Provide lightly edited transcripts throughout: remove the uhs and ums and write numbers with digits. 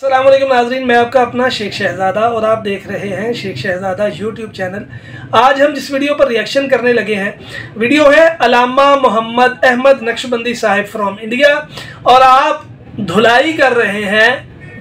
अस्सलाम वालेकुम नाज़रीन, मैं आपका अपना शेख शहज़ादा और आप देख रहे हैं शेख शहज़ादा यूट्यूब चैनल। आज हम जिस वीडियो पर रिएक्शन करने लगे हैं, वीडियो है अल्लामा मोहम्मद अहमद नक्शबंदी साहिब फ्रॉम इंडिया, और आप धुलाई कर रहे हैं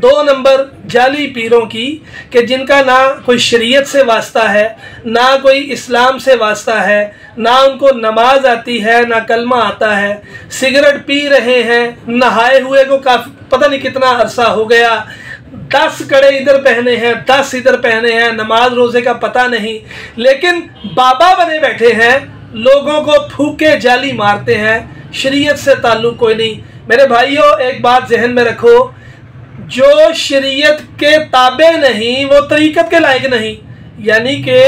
2 नंबर जाली पीरों की कि जिनका ना कोई शरीयत से वास्ता है, ना कोई इस्लाम से वास्ता है, ना उनको नमाज आती है, ना कलमा आता है, सिगरेट पी रहे हैं, नहाए हुए को काफ़ी पता नहीं कितना अरसा हो गया, 10 कड़े इधर पहने हैं, 10 इधर पहने हैं, नमाज रोज़े का पता नहीं, लेकिन बाबा बने बैठे हैं, लोगों को फूके जाली मारते हैं, शरीयत से ताल्लुक़ कोई नहीं। मेरे भाइयों, एक बात जहन में रखो, जो शरीयत के ताबे नहीं वो तरीक़त के लायक नहीं, यानी कि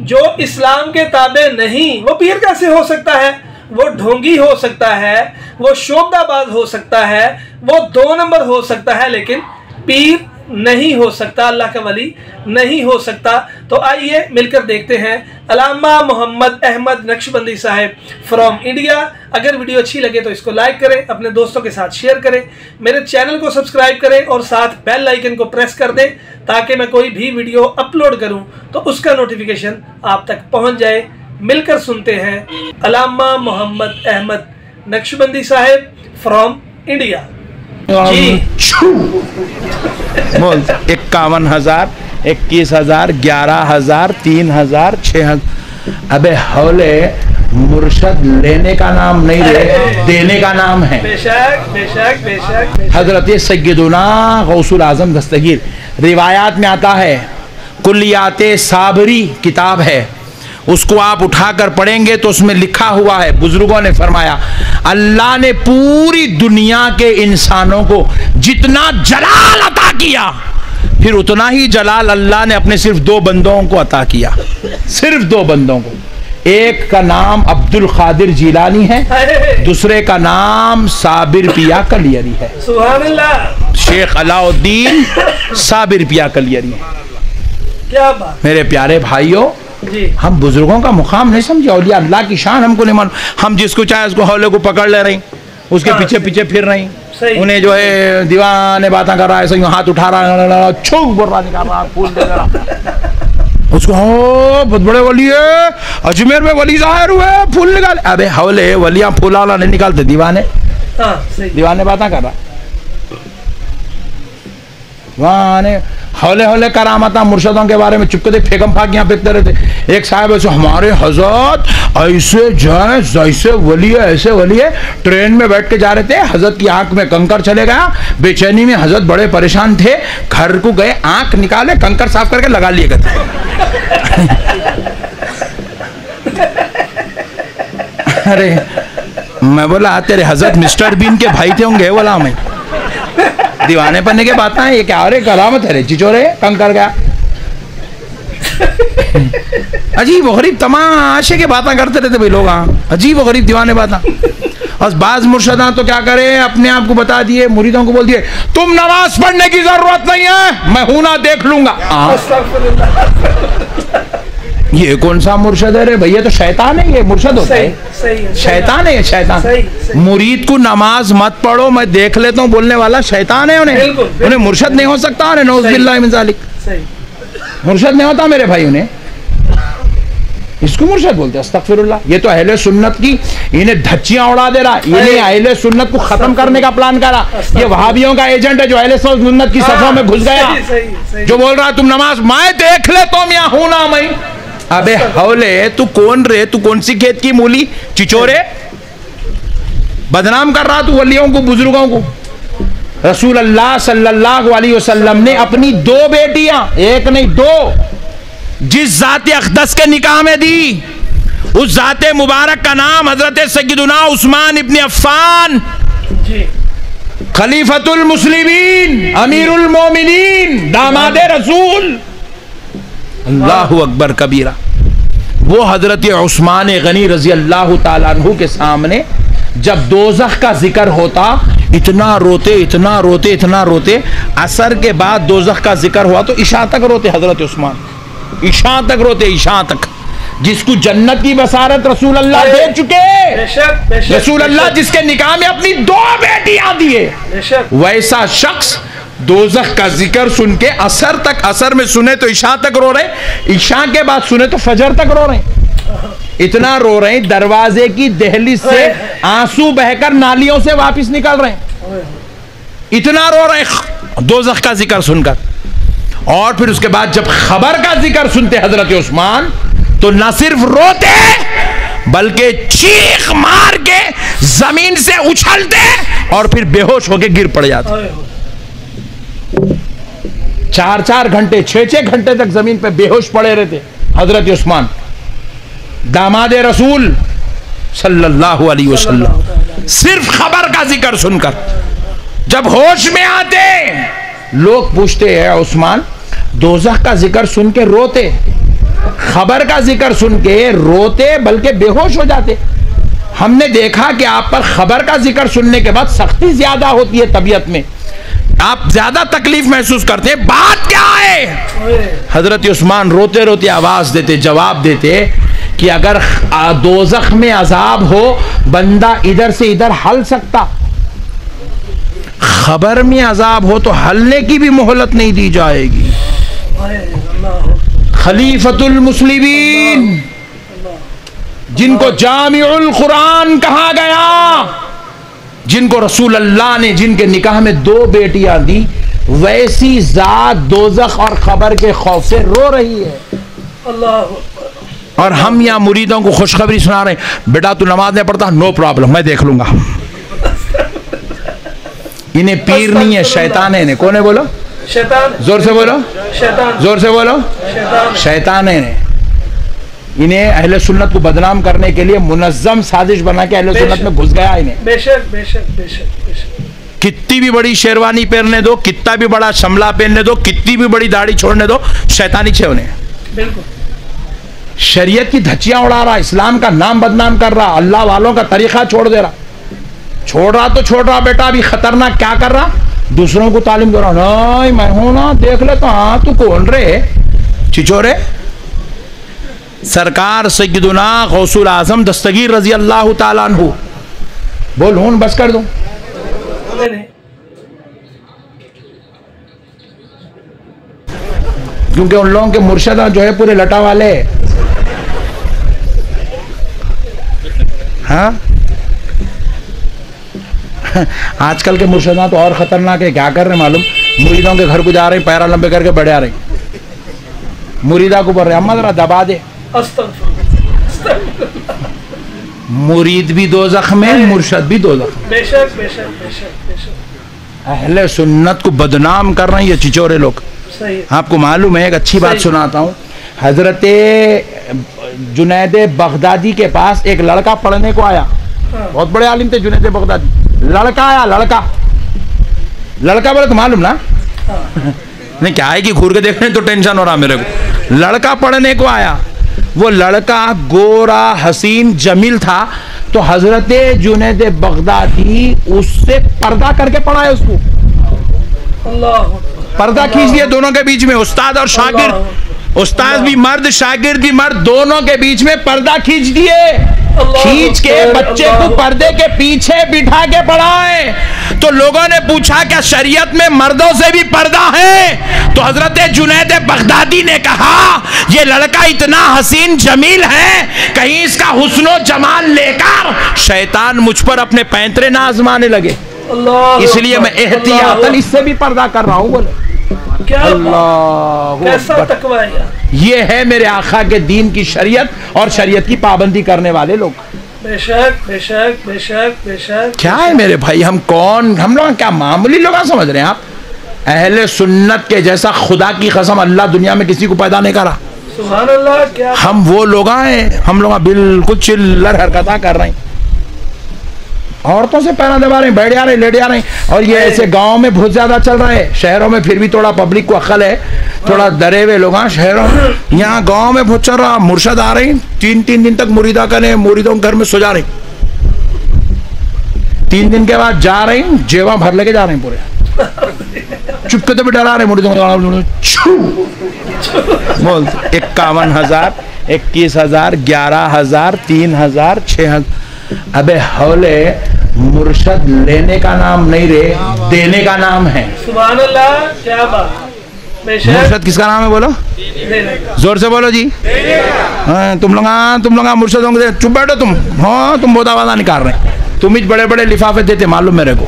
जो इस्लाम के ताबे नहीं वो पीर कैसे हो सकता है? वो ढोंगी हो सकता है, वो शोबदाबाज हो सकता है, वो 2 नंबर हो सकता है, लेकिन पीर नहीं हो सकता, अल्लाह का वली नहीं हो सकता। तो आइए मिलकर देखते हैं अल्लामा मोहम्मद अहमद नक्शबंदी साहिब फ्रॉम इंडिया। अगर वीडियो अच्छी लगे तो इसको लाइक करें, अपने दोस्तों के साथ शेयर करें, मेरे चैनल को सब्सक्राइब करें और साथ बेल आइकन को प्रेस कर दें ताकि मैं कोई भी वीडियो अपलोड करूं तो उसका नोटिफिकेशन आप तक पहुंच जाए। मिलकर सुनते हैं अल्लामा मोहम्मद अहमद नक्शबंदी साहिब फ्रॉम इंडिया। जी बोल 51,000, 21,000, 11,000, 3,000, 6,000। अबे हौले मुर्शद लेने का नाम नहीं रे, देने का नाम है। बेशक बेशक बेशक। हजरत सैयदुना गौसुल आजम दस्तगीर, रिवायात में आता है, कुल्लियात साबरी किताब है, उसको आप उठाकर पढ़ेंगे तो उसमें लिखा हुआ है, बुजुर्गों ने फरमाया, अल्लाह ने पूरी दुनिया के इंसानों को जितना जलाल अता किया, फिर उतना ही जलाल अल्लाह ने अपने सिर्फ 2 बंदों को अता किया, सिर्फ 2 बंदों को। एक का नाम अब्दुल कादिर जिलानी है, दूसरे का नाम साबिर पिया कलियरी है। सुभान अल्लाह। शेख अलाउद्दीन साबिर पिया कलियरी। क्या बात। मेरे प्यारे भाइयों, हम बुजुर्गों का मुकाम नहीं समझे, औलिया अल्लाह की शान हमको नहीं मालूम। हम जिसको चाहे उसको हौले को पकड़ ले रही, उसके पीछे पीछे फिर रही, उन्हें जो है दीवाने बातें कर रहा है, ऐसे हाथ उठा रहा, छुक बोल रहा, निकाल रहा, फूल दे रहा उसको, हो बहुत बड़े वली है, अजमेर में वली जाहिर हुए, फूल निकाल। अबे हौले वलियां फूल वाला नहीं निकालते, दीवाने दीवाने बातें कर रहा, वहां हौले हौले करामाता मुर्शदों के बारे में चुपके दे फेंकम फाकियां फेंकते रहते। एक साहब ऐसे, हमारे हजरत ऐसे जाए जैसे वली है, ऐसे वली है, ट्रेन में बैठ के जा रहे थे, हजरत की आंख में कंकर चले गया, बेचैनी में हजरत बड़े परेशान थे, घर को गए, आंख निकाले, कंकर साफ करके लगा लिए गए। अरे मैं बोला, तेरे हजरत मिस्टर बीन के भाई थे होंगे, बोला मैं दीवाने पन्ने के बात है ये क्या? अरे कलामत है रे, चिचोरे कंकर गया। अजीब गरीब तमाशे के बातें करते रहते भाई लोग, अजीब गरीब दीवाने बातें। और बाज मुर्शदा तो क्या करे, अपने आप को बता दिए, मुरीदों को बोल दिए, तुम नमाज पढ़ने की जरूरत नहीं है, मैं हूं ना देख लूंगा। ये कौन सा मुर्शद है रे भैया? तो शैतान है, ये मुर्शद होता है, शैतान है ये, शैतान। मुरीद को नमाज मत पढ़ो, मैं देख लेता हूँ बोलने वाला शैतान है, उन्हें मुर्शद नहीं हो सकता, उन्हें नौज़ बिल्लाह मिन ज़ालिक, मुर्शद नहीं होता मेरे भाई, उन्हें इसको मुर्शद बोलते हैं। अस्तगफिरुल्लाह। ये तो अहले सुन्नत की इन्हें धच्चियां उड़ा दे रहा, इन्हें अहले सुन्नत को खत्म करने का प्लान करा। ये वहाबियों का एजेंट है जो अहले सुन्नत की सफों में घुस गया, जो बोल रहा है तुम नमाज मैं देख लेता हूँ, मैं हूं ना मैं। अबे हौले तू कौन रे, तू कौन सी खेत की मूली, चिचोरे, बदनाम कर रहा तू वलियों को, बुजुर्गों को। रसूल अल्लाह सल्लल्लाहु अलैहि वसल्लम ने अपनी 2 बेटियां, एक नहीं 2, जिस जाते अक़दस के निकाह में दी, उस जाते मुबारक का नाम हजरत सैयदुना उस्मान इब्न अफ़्फ़ान, खलीफतुल मुस्लिमीन, अमीरुल मोमिनीन, दामादे रसूल, अल्लाहु अकबर कबीरा। वो हजरत उस्मान गनी रजी अल्लाह ताला अन्हु के सामने जब दोज़ख का जिक्र होता, इतना रोते इतना रोते इतना रोते, असर के बाद दोज़ख का जिक्र हुआ तो इशा तक रोते हजरत उस्मान, इशा तक रोते, इशा तक। जिसको जन्नत की बसारत रसूल अल्लाह दे चुके, रसूल अल्लाह जिसके निकाह में अपनी 2 बेटियां दिए, वैसा शख्स दोज़ख का जिक्र सुन के असर तक, असर में सुने तो इशा तक रो रहे, इशा के बाद सुने तो फजर तक रो रहे। इतना रो रहे हैं दरवाजे की दहलीज से आंसू बहकर नालियों से वापस निकल रहे हैं। इतना रो रहे हैं दोज़ख का जिक्र सुनकर। और फिर उसके बाद जब खबर का जिक्र सुनते हजरत उस्मान तो न सिर्फ रोते बल्कि चीख मार के जमीन से उछलते और फिर बेहोश होके गिर पड़ जाते। 4-4 घंटे 6-6 घंटे तक जमीन पे बेहोश पड़े रहते हजरत उस्मान, दामाद रसूल सल्लल्लाहु अलैहि वसल्लम। सिर्फ खबर का जिक्र सुनकर जब होश में आते, लोग पूछते हैं उस्मान दोज़ख का जिक्र सुन के रोते, खबर का जिक्र सुन के रोते बल्कि बेहोश हो जाते। हमने देखा कि आप पर खबर का जिक्र सुनने के बाद सख्ती ज्यादा होती है तबीयत में, आप ज्यादा तकलीफ महसूस करते हैं, बात क्या है? हजरत उस्मान रोते रोते आवाज देते, जवाब देते कि अगर दोज़ख में अजाब हो बंदा इधर से इधर हल सकता, खबर में अजाब हो तो हलने की भी मोहलत नहीं दी जाएगी। खलीफतुल मुस्लिमीन जिनको जामिउल कुरान कहा गया, जिनको रसूल अल्लाह ने जिनके निकाह में 2 बेटियां दी, वैसी जात दोज़ख और खबर के खौफ से रो रही है। और हम यहाँ मुरीदों को खुशखबरी सुना रहे हैं, बेटा तू नमाज नहीं पढ़ता, नो प्रॉब्लम मैं देख लूंगा। इन्हें पीर नहीं है, शैतान है। कौन है बोलो? शैतान। जोर से बोलो शैतान, जोर से बोलो शैतान है। इन्हें अहले सुन्नत को बदनाम करने के लिए मुनज़्ज़म साजिश बना के अहले सुन्नत में घुस गया इन्हें। बेशक बेशक बेशक बेशक। कितनी भी बड़ी शेरवानी पहनने दो, कितना भी बड़ा शमला पहनने दो, कितनी भी बड़ी दाढ़ी छोड़ने दो, शैतानी छे उन्हें। बिल्कुल शरीयत की धज्जियां उड़ा रहा, इस्लाम का नाम बदनाम कर रहा, अल्लाह वालों का तरीका छोड़ दे रहा। छोड़ रहा तो छोड़ रहा बेटा, अभी खतरनाक क्या कर रहा, दूसरों को तालीम दे रहा। नहीं मैं हूं ना, देख ले तो। हाँ तू कौन रे चिचोरे? सरकार सैयदुना गौसुल आजम दस्तगीर रजी अल्लाह ताला अन्हु, बोल हूं बस कर दूं। क्योंकि उन लोगों के मुर्शदा जो है पूरे लटा वाले। हाँ आजकल के मुर्शदा तो और खतरनाक है। क्या कर रहे मालूम? मुरीदों के घर को जा रहे, पैरा लंबे करके बढ़े आ रहे, मुरीदा को बोल रहे अम्मा जरा दबा दे। मुरीद भी दोज़ख में, मुर्शद भी दोज़ख में। बेशक बेशक बेशक बेशक। अहले सुन्नत को बदनाम कर रहे हैं ये चिचोरे लोग। आपको मालूम है, एक अच्छी बात सुनाता हूँ। हजरत जुनैद बगदादी के पास एक लड़का पढ़ने को आया। बहुत बड़े आलिम थे जुनैद बगदादी। लड़का आया, लड़का बोले तो मालूम ना नहीं क्या है कि घूर के देखने तो टेंशन हो रहा मेरे को। लड़का पढ़ने को आया, वो लड़का गोरा हसीन जमील था, तो हजरत जुनैद बगदादी उससे पर्दा करके पढ़ाए उसको। पर्दा खींच दिया दोनों के बीच में, उस्ताद और शागिर्द, उस्ताद भी मर्द शागिर्द भी मर्द, दोनों के बीच में पर्दा खींच दिए। खींच के बच्चे को पर्दे के पीछे बिठा के पढ़ाए। तो लोगों ने पूछा क्या शरीयत में मर्दों से भी पर्दा है? तो हजरत जुनैद बगदादी ने कहा ये लड़का इतना हसीन जमील है, कहीं इसका हुस्नो जमाल लेकर शैतान मुझ पर अपने पैंतरे ना आजमाने लगे, इसलिए मैं एहतियातन इससे भी पर्दा कर रहा हूं। बोले क्या अल्लाह, कैसा तकवा है यार। ये है मेरे आका के दीन की शरीयत और शरीयत की पाबंदी करने वाले लोग। बेशक बेशक बेशक बेशक। क्या है मेरे भाई, हम कौन, हम लोग क्या मामूली लोग समझ रहे हैं आप? अहले सुन्नत के जैसा खुदा की कसम अल्लाह दुनिया में किसी को पैदा नहीं करा। सुभान अल्लाह। क्या हम वो लोग हैं, हम लोग बिल्कुल चिल्लर हरकत कर रहे हैं, औरतों से पैरा दबा रहे हैं, बैठ जा रहे, लेट जा रहे हैं। और ये ऐसे गांव में बहुत ज्यादा चल रहा है, शहरों में फिर भी थोड़ा पब्लिक को अक्ल है, थोड़ा डरे हुए लोग। शहरों में, यहाँ गांव में बहुत चल रहा। मुर्शद आ रहे हैं, 3-3 दिन तक मुरीदा करे, मुरीदों के घर में सो जा रहे, 3 दिन के बाद जा रहे हैं, जेवा भर लेके जा रहे हैं पूरे, चुपके तो भी डरा रहे मुरीदों बोल 51,000 21,000 11,000 3,000 6,000। अबे हौले मुर्शद लेने का नाम नहीं रे, देने का नाम है। सुभान अल्लाह, क्या बात। मुर्शद किसका नाम है बोलो, जोर से बोलो जी। तुम लोग मुर्शद होंगे, चुप बैठो तुम। हाँ तुम बहुत आवाज़ निकाल रहे, तुम ही बड़े बड़े लिफाफे देते मालूम मेरे को।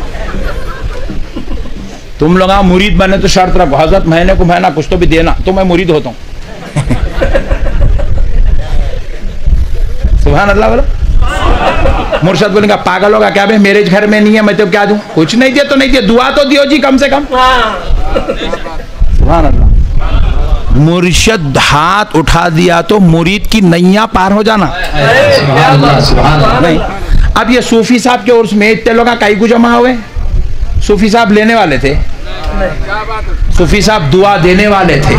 तुम लोग मुरीद बने तो शर्त रखो, हजरत महीने को महीना कुछ तो भी देना, तो मैं मुरीद होता हूँ। सुभान अल्लाह बोलो। मुर्शद बोलेगा पागल होगा क्या भाई, मेरे घर में नहीं है मैं तो क्या दूं, कुछ नहीं दिया तो नहीं दिया, दुआ तो दियो जी कम से कम। सुभान अल्लाह। मुर्शद हाथ उठा दिया तो मुरीद की नैया पार हो जाना। नहीं, अब ये सूफी साहब के उर्स में इतने लोग कई को जमा हुए। सूफी साहब लेने वाले थे, सूफी साहब दुआ देने वाले थे।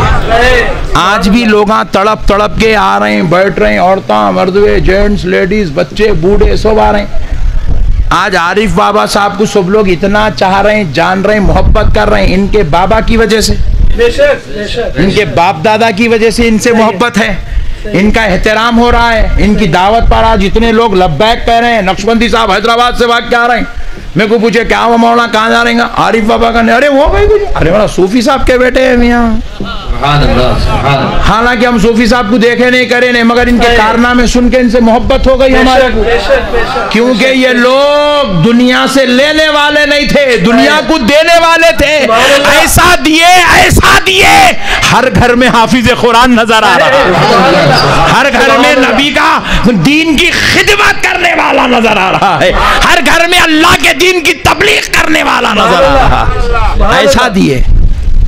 आज भी लोग तड़प तड़प के आ रहे हैं, बैठ रहे हैं, औरतें मर्दवे जेंट्स लेडीज बच्चे बूढ़े सब आ रहे हैं। आज आरिफ बाबा साहब को सब लोग इतना चाह रहे हैं, जान रहे हैं, मोहब्बत कर रहे हैं, इनके बाबा की वजह से, इनके बाप दादा की वजह से इनसे मोहब्बत है, इनका एहतराम हो रहा है। इनकी दावत पर आज इतने लोग लब्बैक कह रहे हैं। नक्शबंदी साहब हैदराबाद से भाग के आ रहे हैं, मेरे को पूछे क्या वो मौलाना कहाँ जा रहे हैं, आरिफ बाबा का, अरे वो भाई कुछ, अरे वाला सूफी साहब के बेटे हैं मियाँ। हालांकि हम सूफी साहब को देखे नहीं करे नहीं, मगर इनके कारनामे सुन के इनसे मोहब्बत हो गई हमारे को, क्योंकि ये लोग दुनिया से लेने वाले नहीं थे, दुनिया को देने वाले थे। ऐसा दिए हर घर में हाफिज कुरान नजर आ रहा है, हर घर में नबी का दीन की खिदमत करने वाला नजर आ रहा है, हर घर में अल्लाह के दीन की तबलीग करने वाला नजर आ रहा है।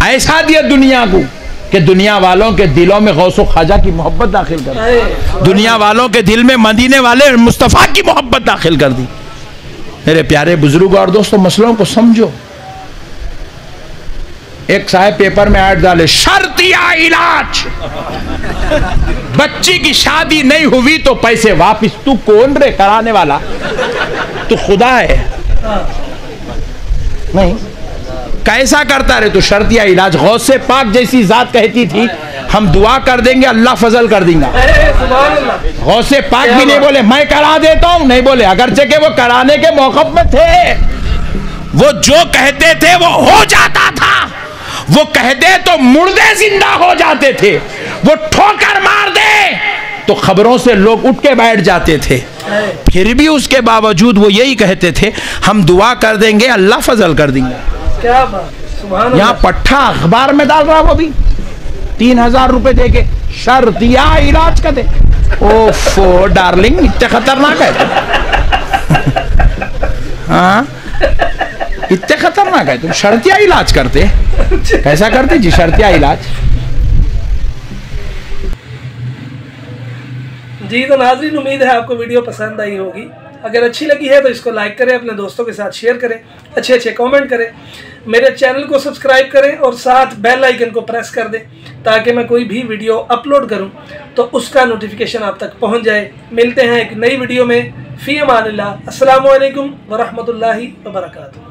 ऐसा दिया दुनिया को कि दुनिया वालों के दिलों में गौसो ख्वाजा की मोहब्बत दाखिल कर दी, दुनिया वालों के दिल में मदीने वाले मुस्तफ़ा की मोहब्बत दाखिल कर दी। मेरे प्यारे बुजुर्ग और दोस्तों, मसलों को समझो। एक साहब पेपर में ऐड डाले, शर्तिया इलाज, बच्ची की शादी नहीं हुई तो पैसे वापिस। तू कौन रे कराने वाला, तू खुदा है? नहीं, कैसा करता रे तू शर्तिया इलाज? गौसे पाक जैसी जात कहती थी हम दुआ कर देंगे अल्लाह फजल कर देगा। गौसे पाक भी नहीं बोले मैं करा देता हूं, नहीं बोले, अगरचे के वो कराने के मौकफ में थे, वो जो कहते थे वो हो जाता था, वो कह दे तो मुर्दे जिंदा हो जाते थे, वो ठोकर मार दे तो खबरों से लोग उठ के बैठ जाते थे। फिर भी उसके बावजूद वो यही कहते थे हम दुआ कर देंगे अल्लाह फजल कर देंगे। क्या बात। यहाँ पट्टा अखबार में डाल रहा, वो भी 3000 रुपए दे के शर्तिया इलाज कर दे। ओफो डार्लिंग, इतने खतरनाक है। हाँ इतने खतरनाक है तुम, शर्तिया इलाज करते? कैसा करते जी शर्तिया इलाज? जी तो नाज़रीन, उम्मीद है आपको वीडियो पसंद आई होगी। अगर अच्छी लगी है तो इसको लाइक करें, अपने दोस्तों के साथ शेयर करें, अच्छे कमेंट करें, मेरे चैनल को सब्सक्राइब करें और साथ बेल आइकन को प्रेस कर दें ताकि मैं कोई भी वीडियो अपलोड करूं तो उसका नोटिफिकेशन आप तक पहुंच जाए। मिलते हैं एक नई वीडियो में। फ़ी अमानिल्लाह। अस्सलामु अलैकुम व रहमतुल्लाहि व बरकातुहू।